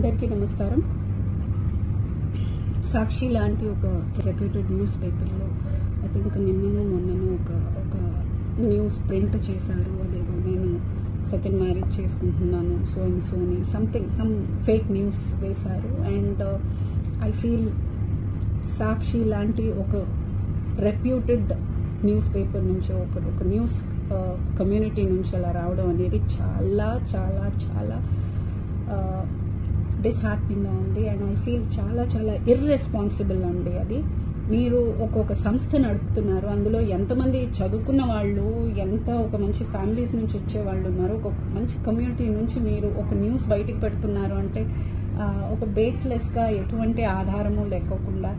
అందరికీ నమస్కారం. సాక్షి లాంటి ఒక రెప్యూటెడ్ న్యూస్ పేపర్లో ఐ థింక్ నిన్నను మొన్నను ఒక న్యూస్ ప్రింట్ చేశారు. అదేదో నేను సెకండ్ మ్యారేజ్ చేసుకుంటున్నాను సోని సమ్ ఫేక్ న్యూస్ వేశారు. అండ్ ఐ ఫీల్ సాక్షి లాంటి ఒక రెప్యూటెడ్ న్యూస్ పేపర్ నుంచి ఒక న్యూస్ కమ్యూనిటీ నుంచి అలా రావడం అనేది చాలా చాలా చాలా డిస్హార్టనింగ్గా ఉంది. అండ్ ఐ ఫీల్ చాలా చాలా ఇర్రెస్పాన్సిబుల్ అండి. అది మీరు ఒక్కొక్క సంస్థ నడుపుతున్నారు, అందులో ఎంతమంది చదువుకున్న వాళ్ళు, ఒక మంచి ఫ్యామిలీస్ నుంచి వచ్చే వాళ్ళు ఉన్నారు, ఒక మంచి కమ్యూనిటీ నుంచి మీరు ఒక న్యూస్ బయటికి పెడుతున్నారు అంటే ఒక బేస్లెస్గా ఎటువంటి ఆధారము లేకోకుండా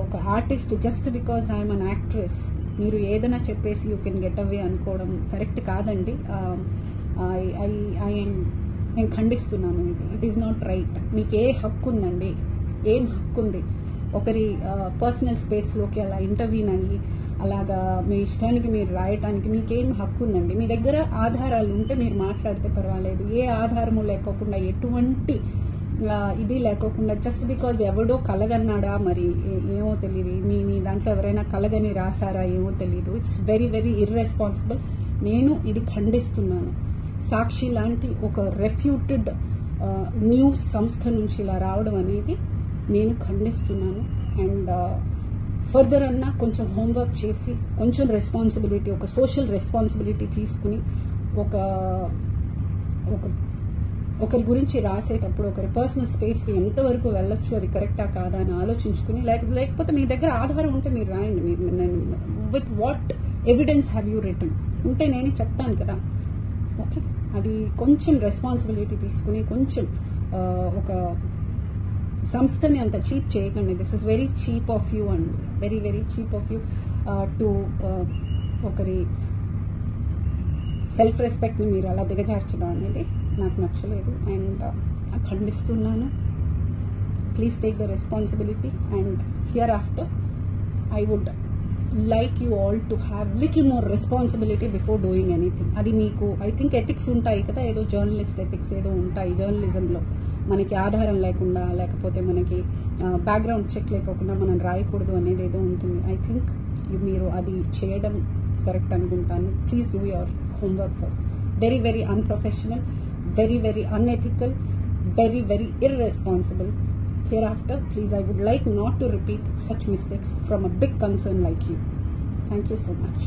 ఒక artist just because I'm an actress మీరు ఏదైనా చెప్పేసి యూ కెన్ గెట్ అవే అనుకోవడం కరెక్ట్ కాదండి. నేను ఖండిస్తున్నాను. It is not right. మీకు ఏ హక్కు ఉందండి? ఏం హక్కు ఉంది ఒకరి పర్సనల్ స్పేస్లోకి అలా ఇంటర్వ్యూన్ అయ్యి అలాగా మీ ఇష్టానికి మీరు రాయటానికి మీకేం హక్కు ఉందండి? మీ దగ్గర ఆధారాలు ఉంటే మీరు మాట్లాడితే పర్వాలేదు. ఏ ఆధారము లేకోకుండా ఎటువంటి ఇది లేకోకుండా జస్ట్ బికాజ్ ఎవడో కలగన్నాడా మరి ఏమో తెలియదు, మీ దాంట్లో ఎవరైనా కలగని రాసారా ఏమో తెలియదు. It's very very irresponsible. నేను ఇది ఖండిస్తున్నాను. సాక్షి లాంటి ఒక రెప్యూటెడ్ న్యూస్ సంస్థ నుంచి ఇలా రావడం అనేది నేను ఖండిస్తున్నాను. అండ్ ఫర్దర్ అన్నా కొంచెం హోంవర్క్ చేసి కొంచెం రెస్పాన్సిబిలిటీ, ఒక సోషల్ రెస్పాన్సిబిలిటీ తీసుకుని ఒకరి గురించి రాసేటప్పుడు ఒకరి పర్సనల్ స్పేస్కి ఎంతవరకు వెళ్ళొచ్చు, అది కరెక్టా కాదా అని ఆలోచించుకుని, లేకపోతే మీ దగ్గర ఆధారం ఉంటే మీరు రాయండి. నేను with what evidence have you written ఉంటే నేను చెప్తాను కదా. ఓకే, అది కొంచెం రెస్పాన్సిబిలిటీ తీసుకుని కొంచెం ఒక సంస్థని అంత చీప్ చేయకండి. This is very cheap of you and very very cheap of you to ఒకరి సెల్ఫ్ రెస్పెక్ట్ని మీరు అలా దిగజార్చడం అనేది నాకు నచ్చలేదు. అండ్ ఖండిస్తున్నాను. Please take the responsibility. And hereafter I would like you all to have little more responsibility before doing anything. అది మీకు ఐ థింక్ ఎథిక్స్ ఉంటాయి కదా, ఏదో జర్నలిస్ట్ ఎథిక్స్ ఏదో ఉంటాయి జర్నలిజంలో. మనకి ఆధారం లేకుండా లేకపోతే మనకి బ్యాక్గ్రౌండ్ చెక్ లేకుండా మనం రాయకూడదు అనేది ఏదో ఉంటుంది. ఐ థింక్ మీరు అది చేయడం కరెక్ట్ అనుకుంటాను. Please do your homework first. Very very unprofessional, very very unethical, very very irresponsible. Hereafter, please, I would like not to repeat such mistakes from a big concern like you. Thank you so much.